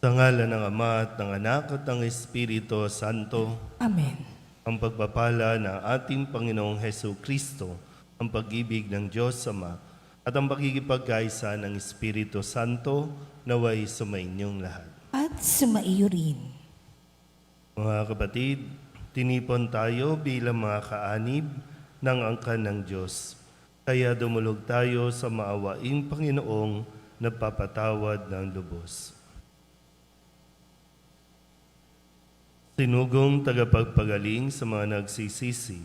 Sa ngalan ng Ama at ng Anak at ng Espiritu Santo, Amen. ang pagpapala ng ating Panginoong Hesu Kristo, ang pag-ibig ng Diyos Ama, at ang pagkikipagkaisa ng Espiritu Santo naway sumainyong lahat. At sumaiyo rin. Mga kapatid, tinipon tayo bilang mga kaanib ng angkan ng Diyos. Kaya dumulog tayo sa maawaing Panginoong nagpapatawad ng lubos. Sinugong tagapagpagaling sa mga nagsisisi,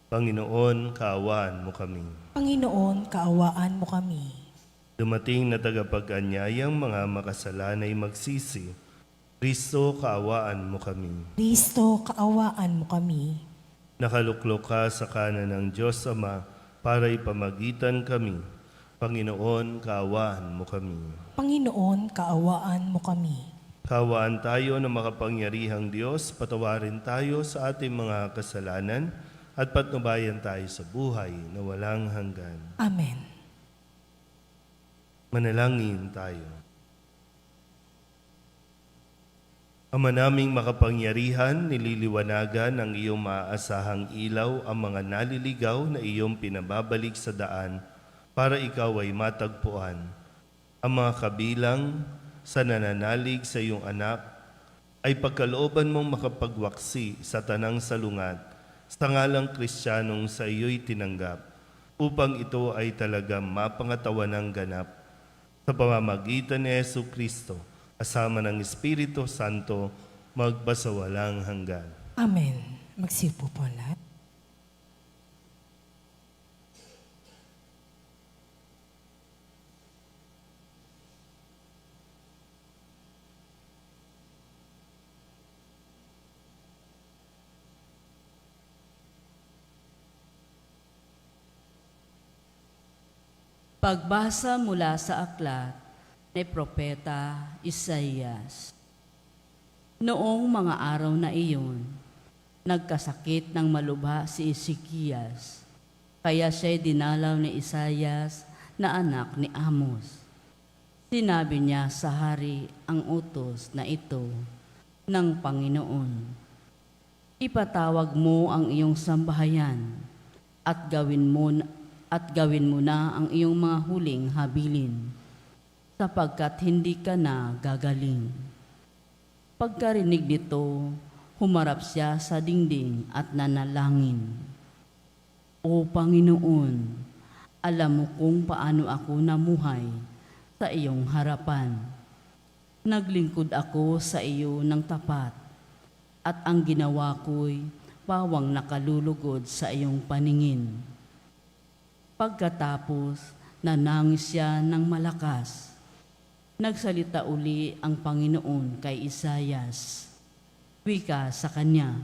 Panginoon, kaawaan mo kami. Panginoon, kaawaan mo kami. Dumating na tagapag-anyayang mga makasalanay magsisi, Kristo, kaawaan mo kami. Kristo, kaawaan mo kami. Nakaluklok ka sa kanan ng Diyos Ama para ipamagitan kami. Panginoon, kaawaan mo kami. Panginoon, kaawaan mo kami. Kaawaan tayo ng makapangyarihang Diyos, patawarin tayo sa ating mga kasalanan at patnubayan tayo sa buhay na walang hanggan. Amen. Manalangin tayo. Ama naming makapangyarihan, nililiwanagan ng iyong maaasahang ilaw ang mga naliligaw na iyong pinababalik sa daan para ikaw ay matagpuan. Ang mga kabilang sa nananalig sa iyong anak ay pagkalooban mong makapagwaksi sa tanang salungat sa ngalang Kristiyanong sa iyo'y tinanggap upang ito ay talagang mapangatawan ng ganap sa pamamagitan ni Hesu Kristo kasama ng Espiritu Santo magpasawalang hanggan. Amen. Magsipo po ang lahat. Pagbasa mula sa aklat ni Propeta Isaias. Noong mga araw na iyon, nagkasakit ng malubha si Ezekias, kaya siya'y dinalaw ni Isaias na anak ni Amos. Sinabi niya sa hari ang utos na ito ng Panginoon, ipatawag mo ang iyong sambahayan at gawin mo na ang iyong mga huling habilin, sapagkat hindi ka na gagaling. Pagkarinig nito, humarap siya sa dingding at nanalangin. O Panginoon, alam mo kung paano ako namuhay sa iyong harapan. Naglingkod ako sa iyo ng tapat, at ang ginawa ko'y pawang nakalulugod sa iyong paningin. Pagkatapos, nanangis siya ng malakas. Nagsalita uli ang Panginoon kay Isaias. Wika sa kanya,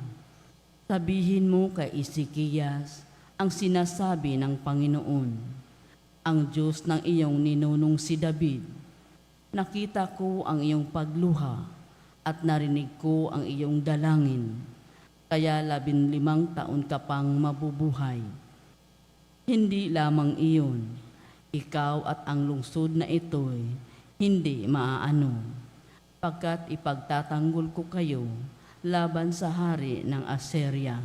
sabihin mo kay Ezekias ang sinasabi ng Panginoon, ang Diyos ng iyong ninunong si David. Nakita ko ang iyong pagluha at narinig ko ang iyong dalangin, kaya 15 taon ka pang mabubuhay. Hindi lamang iyon, ikaw at ang lungsod na ito'y hindi maaano, pagkat ipagtatanggol ko kayo laban sa hari ng Assyria.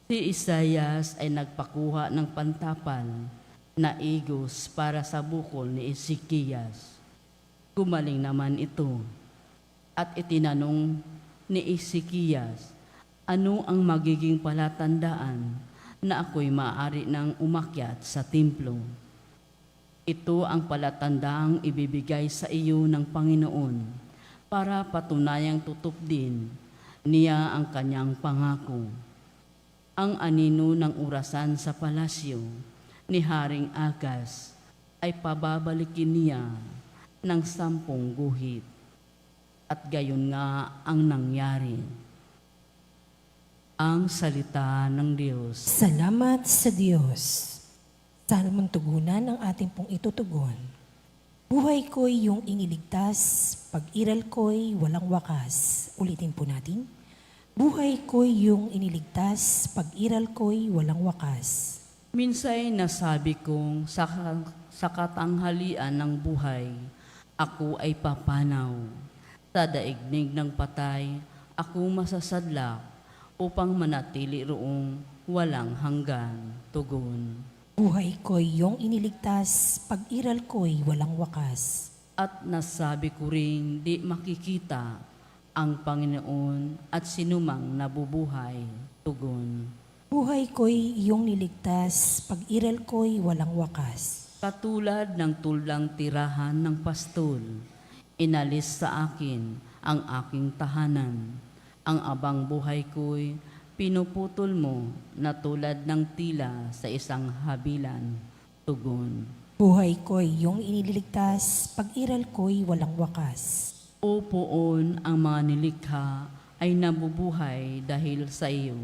Si Isaias ay nagpakuha ng pantapal na igos para sa bukol ni Ezekias. Gumaling naman ito, at itinanong ni Ezekias, ano ang magiging palatandaan na ako'y maaari nang umakyat sa templo? Ito ang palatandaang ibibigay sa iyo ng Panginoon para patunayang tutup din niya ang kanyang pangako. Ang anino ng urasan sa palasyo ni Haring Agas ay pababalikin niya ng 10 guhit. At gayon nga ang nangyari. Ang salita ng Diyos. Salamat sa Diyos. Sana mong tugunan ang ating pong itutugon. Buhay ko'y iyong iniligtas, pag-iral ko'y walang wakas. Ulitin po natin. Buhay ko'y iyong iniligtas, pag-iral ko'y walang wakas. Minsay nasabi kong sa katanghalian ng buhay, ako ay papanaw. Sa daigdig ng patay, ako masasadlak upang manatili roong walang hanggan. Tugon. Buhay ko'y iyong iniligtas, pag-iral ko'y walang wakas. At nasabi ko ring di makikita ang Panginoon at sinumang nabubuhay. Tugon. Buhay ko'y iyong niligtas, pag-iral ko'y walang wakas. Katulad ng tulang tirahan ng pastol, inalis sa akin ang aking tahanan. Ang abang buhay ko'y pinuputol mo na tulad ng tila sa isang habilan. Tugon. Buhay ko'y iyong iniligtas, pag-iral ko'y walang wakas. O poon ang mga nilikha ay nabubuhay dahil sa iyo.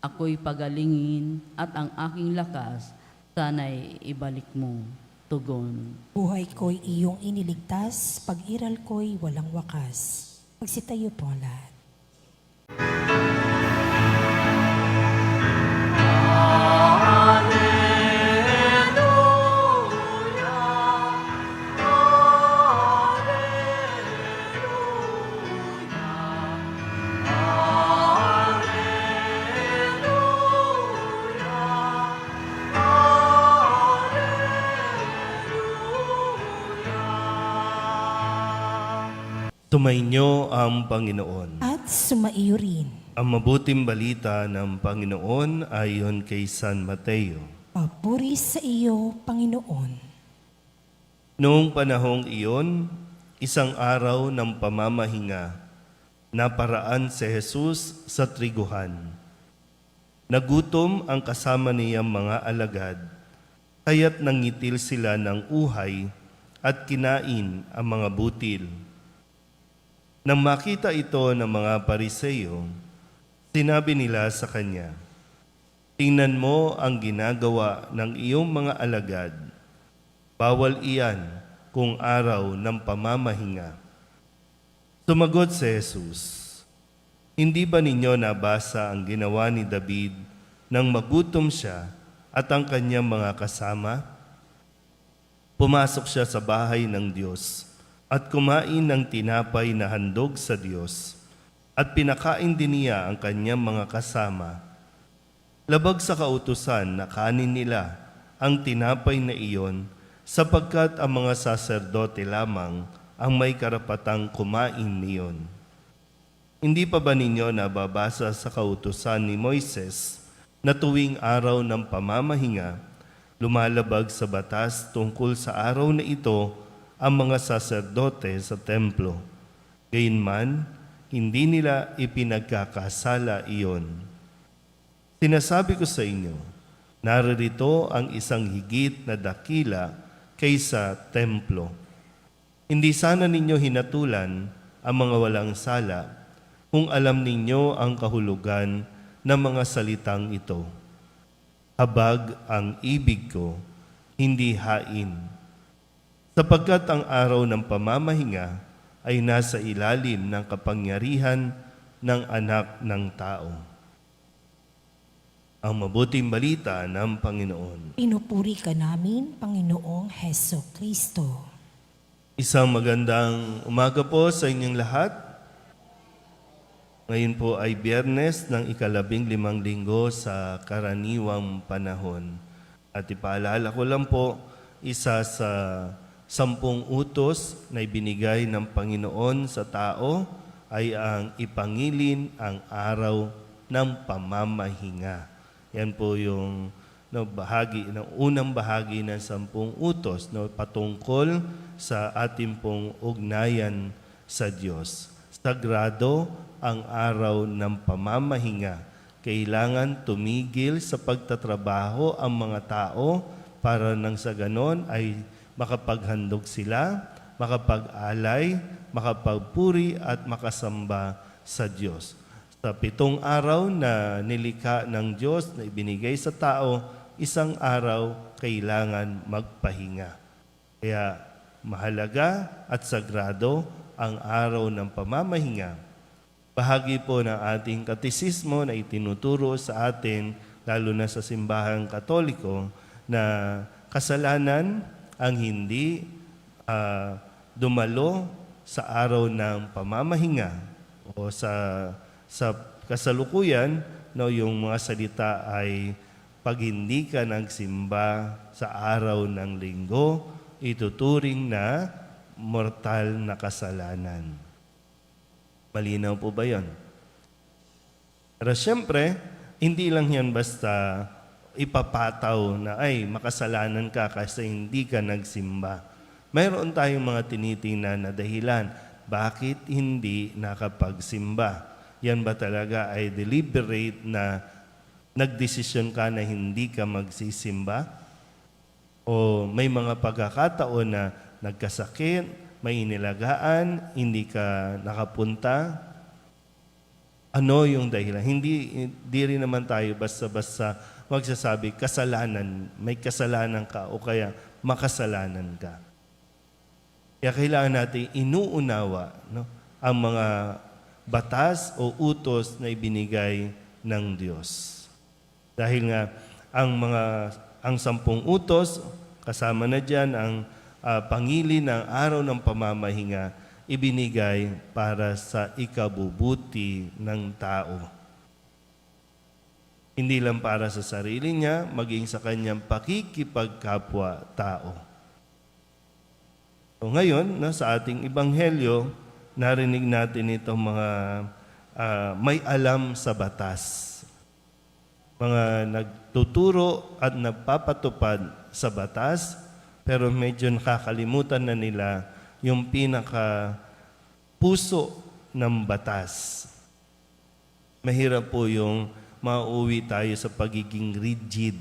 Ako'y pagalingin at ang aking lakas sana'y ibalik mo. Tugon. Buhay ko'y iyong iniligtas, pag-iral ko'y walang wakas. Magsitayo po lahat. Tumainyo ang Panginoon. At sumaiyo rin. Ang mabuting balita ng Panginoon ayon kay San Mateo. Papuri sa iyo, Panginoon. Noong panahong iyon, isang araw ng pamamahinga, naparaan si Jesus sa triguhan. Nagutom ang kasama niyang mga alagad, kaya't nangitil sila ng uhay at kinain ang mga butil. Nang makita ito ng mga Pariseo, sinabi nila sa kanya, "Tingnan mo ang ginagawa ng iyong mga alagad. Bawal iyan kung araw ng pamamahinga." Sumagot si Jesus, "Hindi ba ninyo nabasa ang ginawa ni David nang magutom siya at ang kanyang mga kasama? Pumasok siya sa bahay ng Diyos at kumain ng tinapay na handog sa Diyos, at pinakain din niya ang kanyang mga kasama. Labag sa kautusan na kanin nila ang tinapay na iyon, sapagkat ang mga saserdote lamang ang may karapatang kumain niyon. Hindi pa ba ninyo nababasa sa kautusan ni Moises na tuwing araw ng pamamahinga, lumalabag sa batas tungkol sa araw na ito ang mga saserdote sa templo? Gayunman, hindi nila ipinagkakasala iyon. Sinasabi ko sa inyo, naririto ang isang higit na dakila kaysa templo. Hindi sana ninyo hinatulan ang mga walang sala kung alam ninyo ang kahulugan ng mga salitang ito. Habag ang ibig ko, hindi hain. Sapagkat ang araw ng pamamahinga ay nasa ilalim ng kapangyarihan ng Anak ng Tao. Ang mabuting balita ng Panginoon. Pinupuri ka namin, Panginoong Heso Kristo. Isang magandang umaga po sa inyong lahat. Ngayon po ay Biyernes ng 15 linggo sa karaniwang panahon. At ipaalala ko lang po, isa sa 10 utos na ibinigay ng Panginoon sa tao ay ang ipangilin ang araw ng pamamahinga. Yan po yung unang bahagi ng 10 utos patungkol sa ating pong ugnayan sa Diyos. Sagrado ang araw ng pamamahinga. Kailangan tumigil sa pagtatrabaho ang mga tao para nang sa ganon ay makapaghandog sila, makapag-alay, makapagpuri at makasamba sa Diyos. Sa 7 araw na nilikha ng Diyos na ibinigay sa tao, isang araw kailangan magpahinga. Kaya mahalaga at sagrado ang araw ng pamamahinga. Bahagi po ng ating katisismo na itinuturo sa atin, lalo na sa simbahang Katoliko, na kasalanan ang hindi dumalo sa araw ng pamamahinga o sa kasalukuyan, no, yung mga salita ay pag hindi ka nagsimba sa araw ng linggo, ituturing na mortal na kasalanan. Malinaw po ba yun? Pero siyempre, hindi lang yan basta ipapataw na ay makasalanan ka kasi hindi ka nagsimba. Mayroon tayong mga tinitingnan na dahilan bakit hindi nakapagsimba. Yan ba talaga ay deliberate na nagdesisyon ka na hindi ka magsisimba? O may mga pagkakataon na nagkasakit, may inilagaan, hindi ka nakapunta? Ano yung dahilan? Hindi rin naman tayo basta-basta magsasabi kasalanan, may kasalanan ka o kaya makasalanan ka. Kaya kailangan natin inuunawa, no, ang mga batas o utos na ibinigay ng Diyos. Dahil nga ang 10 utos, kasama na diyan ang pangili ng araw ng pamamahinga, ibinigay para sa ikabubuti ng tao. Hindi lang para sa sarili niya, maging sa kanyang pakikipagkapwa-tao. So ngayon, sa ating ebanghelyo, narinig natin itong mga may alam sa batas. Mga nagtuturo at nagpapatupad sa batas, pero medyo nakakalimutan na nila yung pinaka puso ng batas. Mahirap po yung mauwi tayo sa pagiging rigid.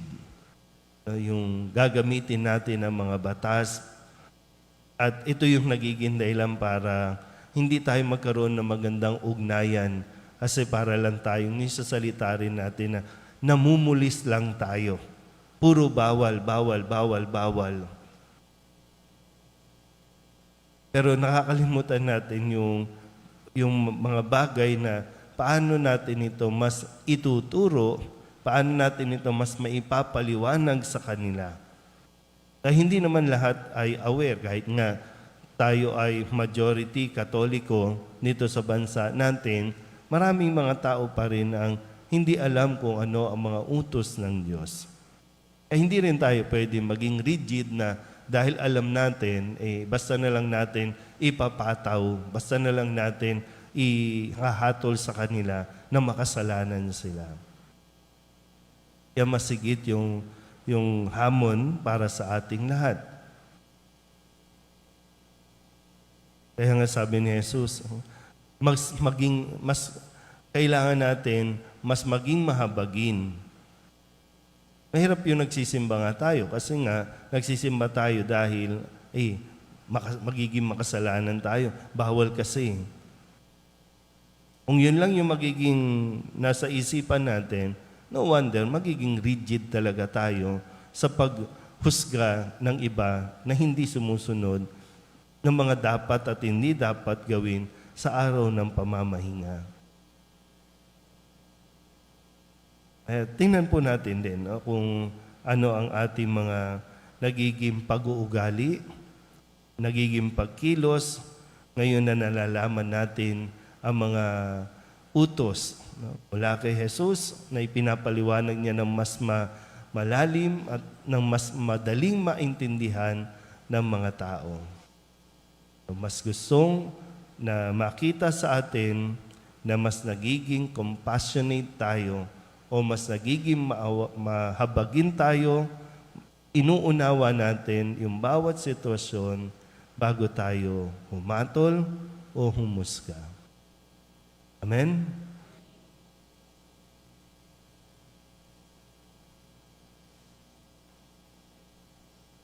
Yung gagamitin natin ang mga batas. At ito yung nagiging dahilan para hindi tayo magkaroon ng magandang ugnayan. Kasi para lang tayong nisasalita rin natin na namumulis lang tayo. Puro bawal, bawal, bawal, bawal. Pero nakakalimutan natin yung mga bagay na paano natin ito mas ituturo, paano natin ito mas maipapaliwanag sa kanila. Dahil hindi naman lahat ay aware, kahit nga tayo ay majority Katoliko nito sa bansa natin, maraming mga tao pa rin ang hindi alam kung ano ang mga utos ng Diyos. Hindi rin tayo pwede maging rigid na dahil alam natin, basta na lang natin ipapataw, basta na lang natin ihahatol sa kanila na makasalanan sila. Kaya masigit yung hamon para sa ating lahat. Kaya nga sabi ni Jesus, kailangan natin mas maging mahabagin. Mahirap yung nagsisimba nga tayo kasi nga nagsisimba tayo dahil magiging makasalanan tayo. Bawal kasi. Kung yun lang yung magiging nasa isipan natin, no wonder magiging rigid talaga tayo sa paghusga ng iba na hindi sumusunod ng mga dapat at hindi dapat gawin sa araw ng pamamahinga. Tingnan po natin din kung ano ang ating mga nagiging pag-uugali, nagiging pagkilos. Ngayon na nalalaman natin ang mga utos mula kay Jesus na ipinapaliwanag niya ng mas malalim at ng mas madaling maintindihan ng mga tao. Mas gustong na makita sa atin na mas nagiging compassionate tayo o mas nagiging mahabagin tayo, inuunawa natin yung bawat sitwasyon bago tayo humatol o humusga. Amen?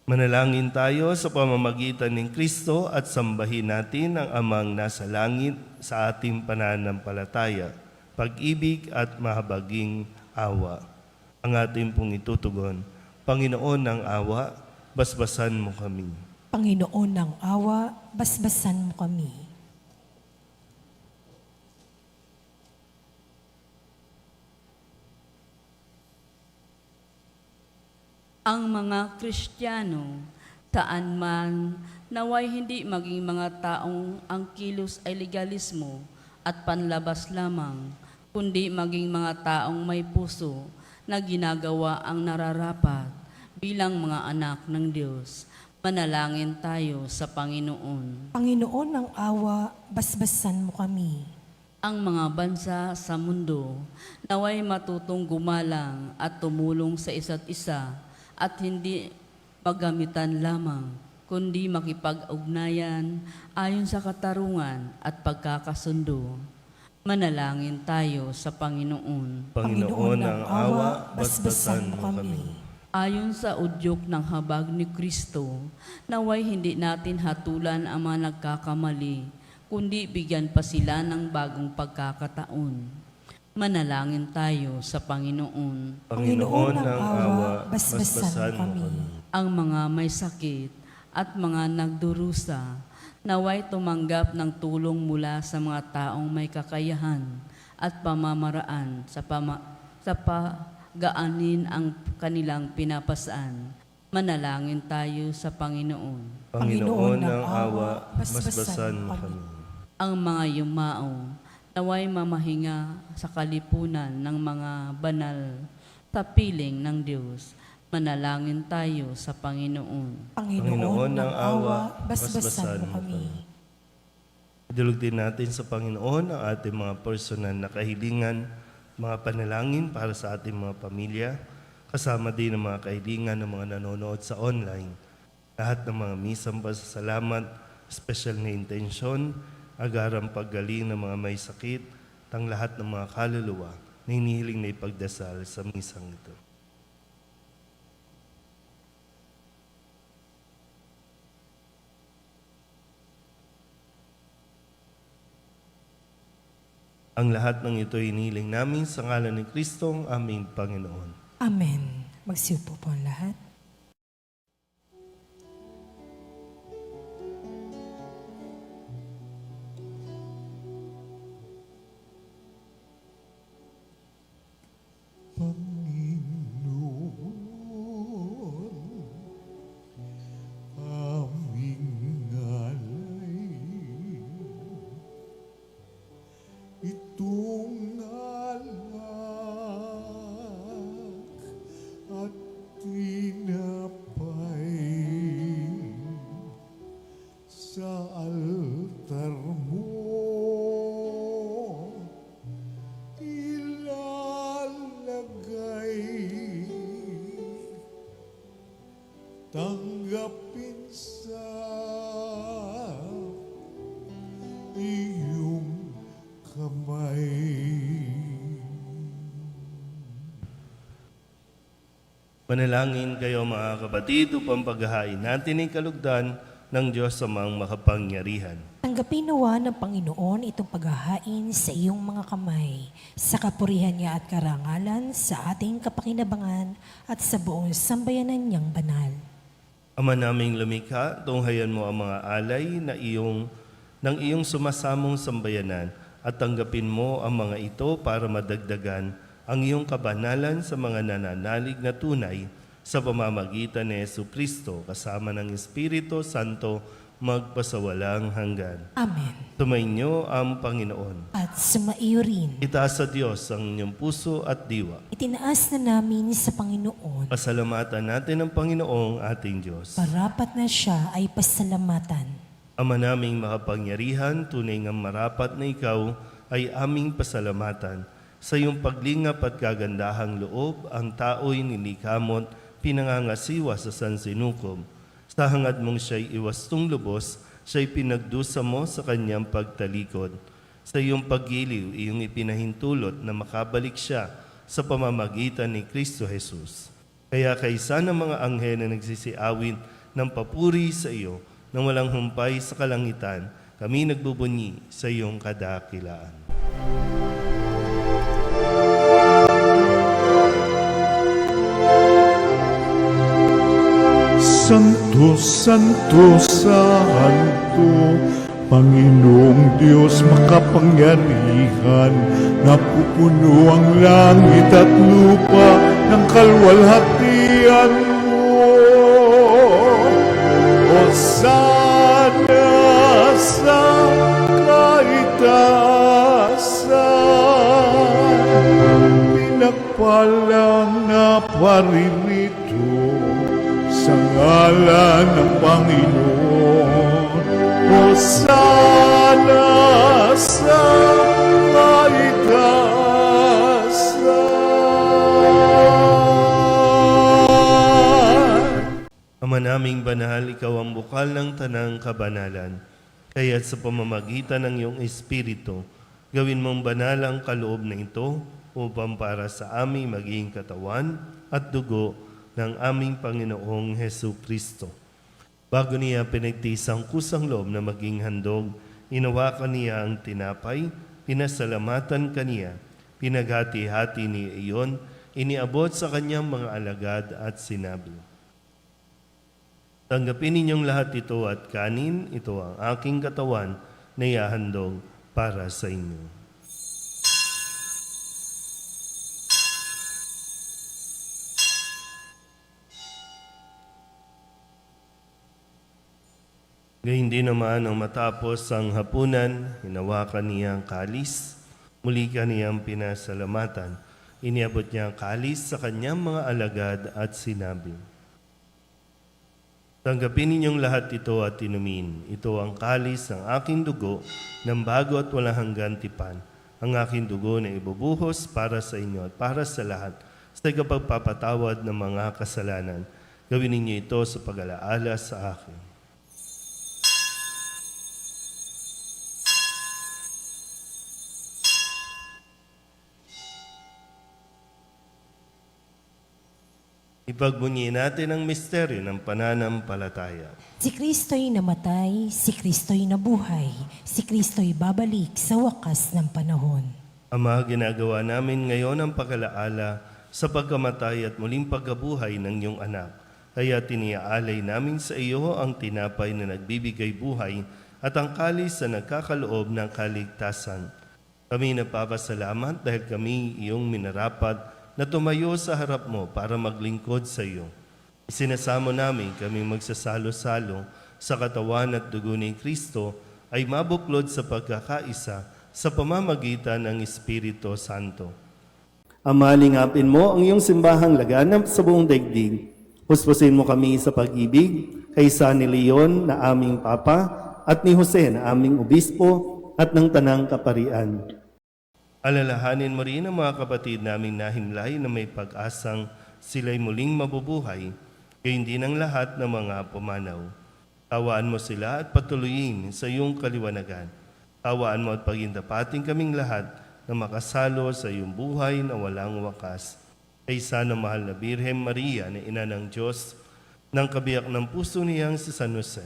Manalangin tayo sa pamamagitan ng Kristo at sambahin natin ang Amang nasa langit sa ating pananampalataya, pag-ibig at mahabaging awa. Ang ating pong itutugon, Panginoon ng awa, basbasan mo kami. Panginoon ng awa, basbasan mo kami. Ang mga Kristiyano, saan man Naway hindi maging mga taong ang kilos ay legalismo at panlabas lamang, kundi maging mga taong may puso na ginagawa ang nararapat bilang mga anak ng Diyos. Manalangin tayo sa Panginoon. Panginoon ng awa, basbasan mo kami. Ang mga bansa sa mundo naway matutong gumalang at tumulong sa isa't isa at hindi maggamitan lamang, kundi makipag-ugnayan ayon sa katarungan at pagkakasundo. Manalangin tayo sa Panginoon. Panginoon ng awa, basbasan mo kami. Ayon sa udyok ng habag ni Kristo, naway hindi natin hatulan ang mga nagkakamali, kundi bigyan pa sila ng bagong pagkakataon. Manalangin tayo sa Panginoon. Panginoon ng awa, basbasan mo kami. Ang mga may sakit at mga nagdurusa, naway tumanggap ng tulong mula sa mga taong may kakayahan at pamamaraan sa pagaanin ang kanilang pinapasaan. Manalangin tayo sa Panginoon. Panginoon ng awa, basbasan mo kami. Ang mga yumao, naway mamahinga sa kalipunan ng mga banal sa piling ng Diyos. Manalangin tayo sa Panginoon. Panginoon ng awa, basbasan mo kami. Idulog din natin sa Panginoon ang ating mga personal na kahilingan, mga panalangin para sa ating mga pamilya, kasama din ang mga kahilingan ng mga nanonood sa online. Lahat ng mga misang pasasalamat, special na intensyon, agarang paggaling ng mga may sakit, ang lahat ng mga kaluluwa na hinihiling na ipagdasal sa misang ito. Ang lahat ng ito hinihiling namin sa ngalan ni Kristo, ang aming Panginoon. Amen. Magsiupo po ang lahat. Aming alay, itong alak at tinapay sa altar mo ilalagay. Tanggapin sa iyong kamay. Manalangin kayo mga kapatid upang paghahain natin ang kalugdan ng Diyos amang makapangyarihan. Tanggapin nawa ng Panginoon itong paghahain sa iyong mga kamay, sa kapurihan niya at karangalan, sa ating kapakinabangan at sa buong sambayanan niyang banal. Ama naming lumikha, tunghayan mo ang mga alay na ng iyong sumasamong sambayanan at tanggapin mo ang mga ito para madagdagan ang iyong kabanalan sa mga nananalig na tunay sa pamamagitan ni Jesucristo kasama ng Espiritu Santo magpasawalang hanggan. Amen. Tumainyo ang Panginoon. At sumaiyo rin. Itaas sa Diyos ang inyong puso at diwa. Itinaas na namin sa Panginoon. Pasalamatan natin ang Panginoong ating Diyos. Parapat na siya ay pasalamatan. Ama naming makapangyarihan, tunay nga marapat na ikaw ay aming pasalamatan. Sa iyong paglingap at kagandahang loob, ang tao'y nilikamot, pinangangasiwa sa sansinukob. Sa hangad mong siya'y iwastong lubos, siya'y pinagdusa mo sa kanyang pagtalikod. Sa iyong paggiliw, iyong ipinahintulot na makabalik siya sa pamamagitan ni Kristo Jesus. Kaya kaysa ng mga anghel na nagsisiawin ng papuri sa iyo, nang walang humpay sa kalangitan, kami nagbubunyi sa iyong kadakilaan. Santo, Santo, Santo, Panginoong Diyos makapangyarihan, napupuno ang langit at lupa ng kalwalhatian mo. Hosanna! paririto sa ngalan ng Panginoon. Hosana sa kaitaasan. Ama naming banal, ikaw ang bukal ng tanang kabanalan. Kaya't sa pamamagitan ng iyong Espiritu, gawin mong banal ang kaloob na ito upang para sa aming maging katawan at dugo ng aming Panginoong Hesu Kristo. Bago niya pinagtiis ang kusang loob na maging handog, inawakan niya ang tinapay, pinasalamatan kaniya, pinaghati-hati ni iyon, iniabot sa kanyang mga alagad at sinabi, "Tanggapin ninyong lahat ito at kanin, ito ang aking katawan na ihahandog para sa inyo." Gayun din naman ang matapos ang hapunan, hinawakan niya ang kalis, muli kaniyang pinasalamatan. Iniabot niya ang kalis sa kanyang mga alagad at sinabi, "Tanggapin ninyong lahat ito at inumin. Ito ang kalis ng aking dugo ng bago at walang hanggan tipan. Ang aking dugo na ibubuhos para sa inyo at para sa lahat sa kapagpapatawad ng mga kasalanan. Gawin ninyo ito sa pag-alaala sa akin." Ipagbunyi natin ang misteryo ng pananampalataya. Si Kristo'y namatay, si Kristo'y nabuhay, si Kristo'y babalik sa wakas ng panahon. Ama, ginagawa namin ngayon ang pag-alaala sa pagkamatay at muling pagkabuhay ng iyong anak. Kaya tiniaalay namin sa iyo ang tinapay na nagbibigay buhay at ang kalis na nagkakaloob ng kaligtasan. Kami nagpapasalamat dahil kami iyong minarapat na tumayo sa harap mo para maglingkod sa iyo. Isinasamo namin kami magsasalo-salo sa katawan at dugo ni Kristo ay mabuklod sa pagkakaisa sa pamamagitan ng Espiritu Santo. Ama, lingapin mo ang iyong simbahang laganap sa buong daigdig. Puspusin mo kami sa pag-ibig kay San Leon na aming Papa at ni Jose na aming Obispo at ng Tanang Kaparian. Alalahanin mo rin ang mga kapatid naming nahimlay na may pag-asang sila'y muling mabubuhay, gayon din ang lahat ng mga pumanaw. Tawaan mo sila at patuloyin sa iyong kaliwanagan. Tawaan mo at pagindapating kaming lahat na makasalo sa iyong buhay na walang wakas. Kay sana mahal na Birhen Maria na ina ng Diyos, ng kabiyak ng puso niyang si San Jose.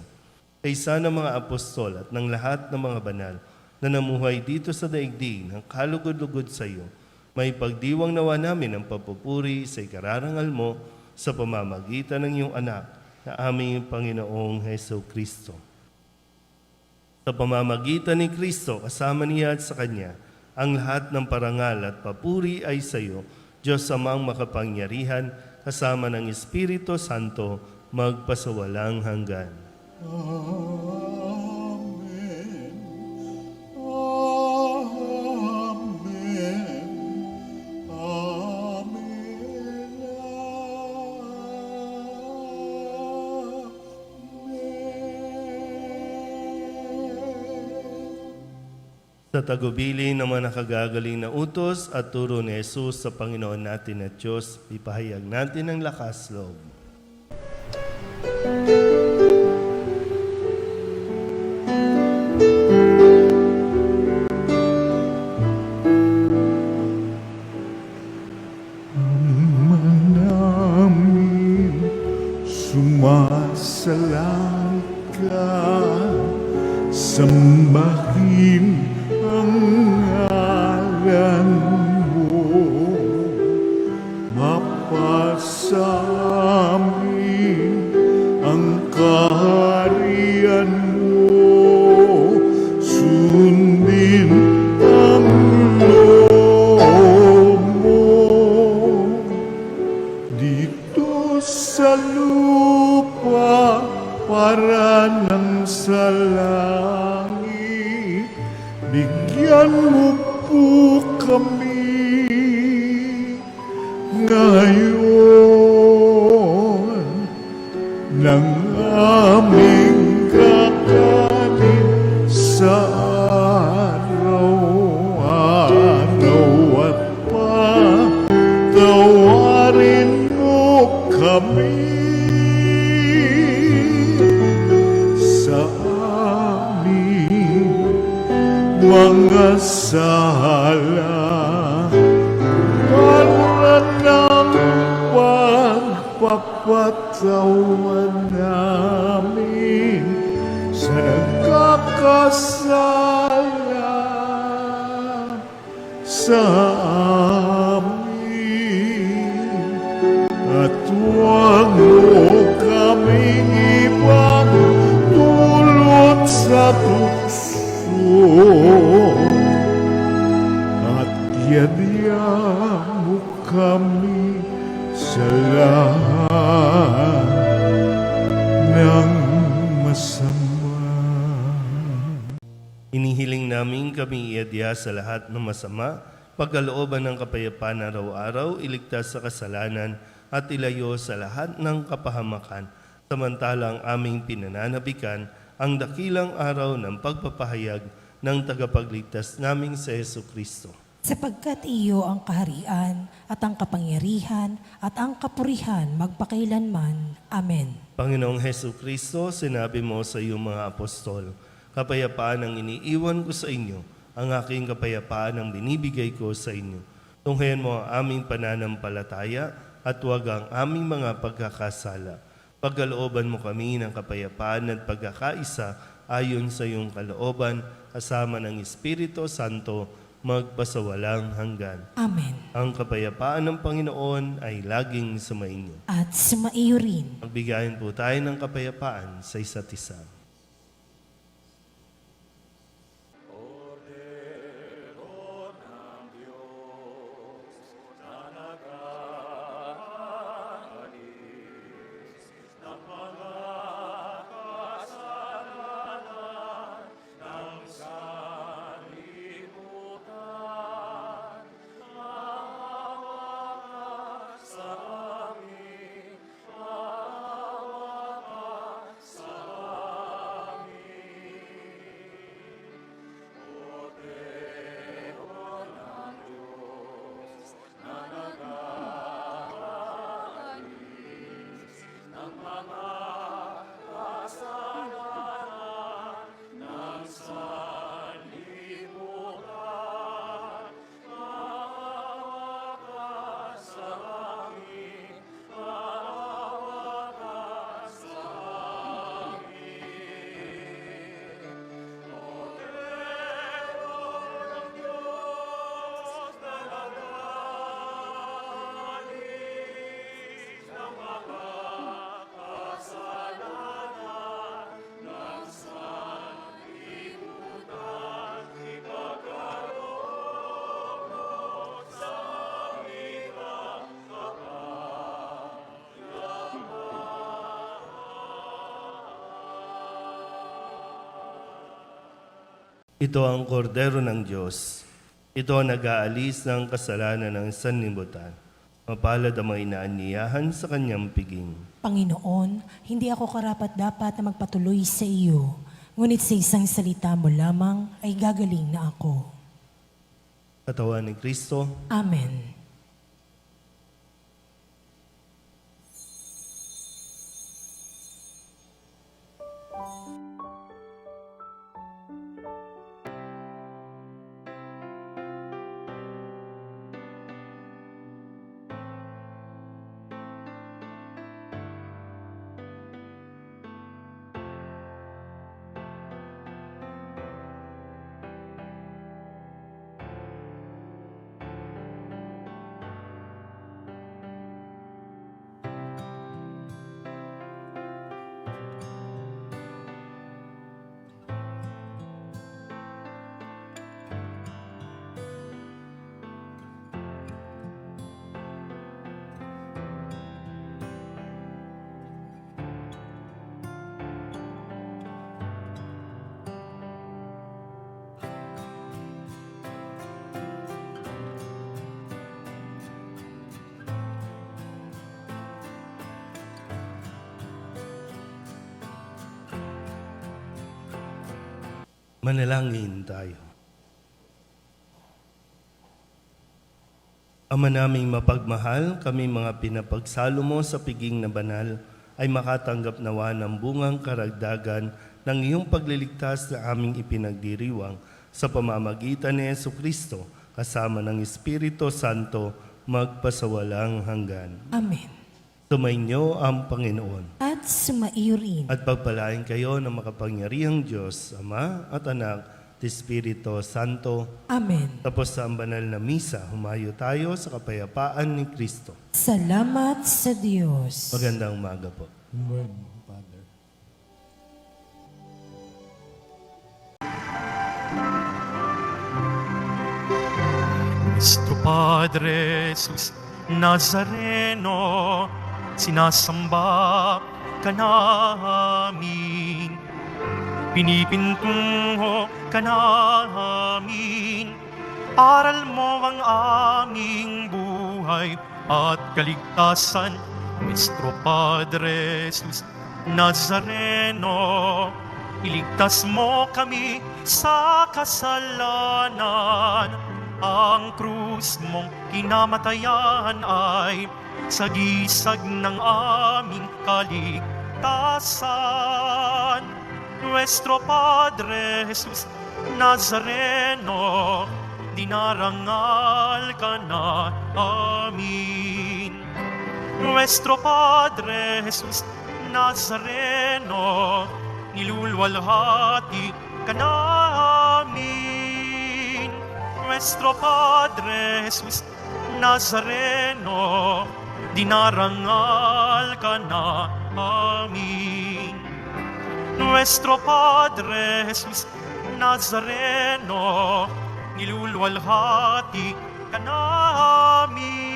Kay sana mga apostol at ng lahat ng mga banal na namuhay dito sa daigdig ng kalugod-lugod sa iyo, may pagdiwang nawa namin ang papupuri sa ikararangal mo sa pamamagitan ng iyong anak na aming Panginoong Hesu Kristo. Sa pamamagitan ni Kristo, kasama niya at sa Kanya, ang lahat ng parangal at papuri ay sa iyo, Diyos Amang makapangyarihan, kasama ng Espiritu Santo, magpasawalang hanggan. Sa tagubilin ng mga nakagagaling na utos at turo ni Jesus sa Panginoon natin at Diyos, ipahayag natin ang lakas loob. Ama namin, sumasalang ka, sambahin ang ngalan mo, mapasamin ang kaharian mo, sundin ang loob mo, dito sa lupa para ng sa langit. Bigyan mo po kami ngayon mga sala para ng pagpapatawan namin sa nagkakasala sa amin. At huwag mo kaming ipagdulot sa tukso at yadya mo kami sa lahat ng masama. Inihiling namin kami iadya sa lahat ng masama, pagkalooban ng kapayapaan araw-araw, iligtas sa kasalanan at ilayo sa lahat ng kapahamakan, samantalang aming pinananabikan ang dakilang araw ng pagpapahayag ng tagapagligtas naming sa Jesucristo. Sapagkat iyo ang kaharian at ang kapangyarihan at ang kapurihan magpakailanman. Amen. Panginoong Jesucristo, sinabi mo sa iyong mga apostol, kapayapaan ang iniiwan ko sa inyo, ang aking kapayapaan ang binibigay ko sa inyo. Tunghayan mo ang aming pananampalataya at huwag ang aming mga pagkakasala. Pagkalooban mo kami ng kapayapaan at pagkakaisa ayon sa iyong kalooban, kasama ng Espiritu Santo, magpasawalang hanggan. Amen. Ang kapayapaan ng Panginoon ay laging sumainyo. At sumaiyo rin. Magbigayin po tayo ng kapayapaan sa isa't isa. Ito ang kordero ng Diyos. Ito ang nag-aalis ng kasalanan ng sanlibutan. Mapalad ang mga inaanyayahan sa kanyang piging. Panginoon, hindi ako karapat-dapat na magpatuloy sa iyo, ngunit sa isang salita mo lamang ay gagaling na ako. Katawan ni Kristo, Amen. manalangin tayo. Ama naming mapagmahal, kami mga pinapagsalo mo sa piging na banal ay makatanggap nawa ng bungang karagdagan ng iyong pagliligtas na aming ipinagdiriwang sa pamamagitan ni Jesucristo, kasama ng Espiritu Santo, magpasawalang hanggan. Amen. Sumainyo ang Panginoon. At sumaiyo rin. At pagpalain kayo ng makapangyarihang Diyos, Ama at Anak, at Espiritu Santo. Amen. Tapos sa ang banal na misa, humayo tayo sa kapayapaan ni Kristo. Salamat sa Diyos. Magandang umaga po. Nuestro Padre Jesus Nazareno, sinasamba ka namin, pinipintungo ka namin, aral mo ang aming buhay at kaligtasan. Nuestro Padre Jesus Nazareno, iligtas mo kami sa kasalanan. Ang krus mong kinamatayan ay sagisag ng aming kaligtasan. Nuestro Padre Jesus Nazareno, dinarangal ka na amin. Nuestro Padre Jesus Nazareno, nilulwalhati ka namin. Nuestro Padre Jesus Nazareno, dinarangal ka na amin. Nuestro Padre Jesus Nazareno, nilulwalhati ka namin.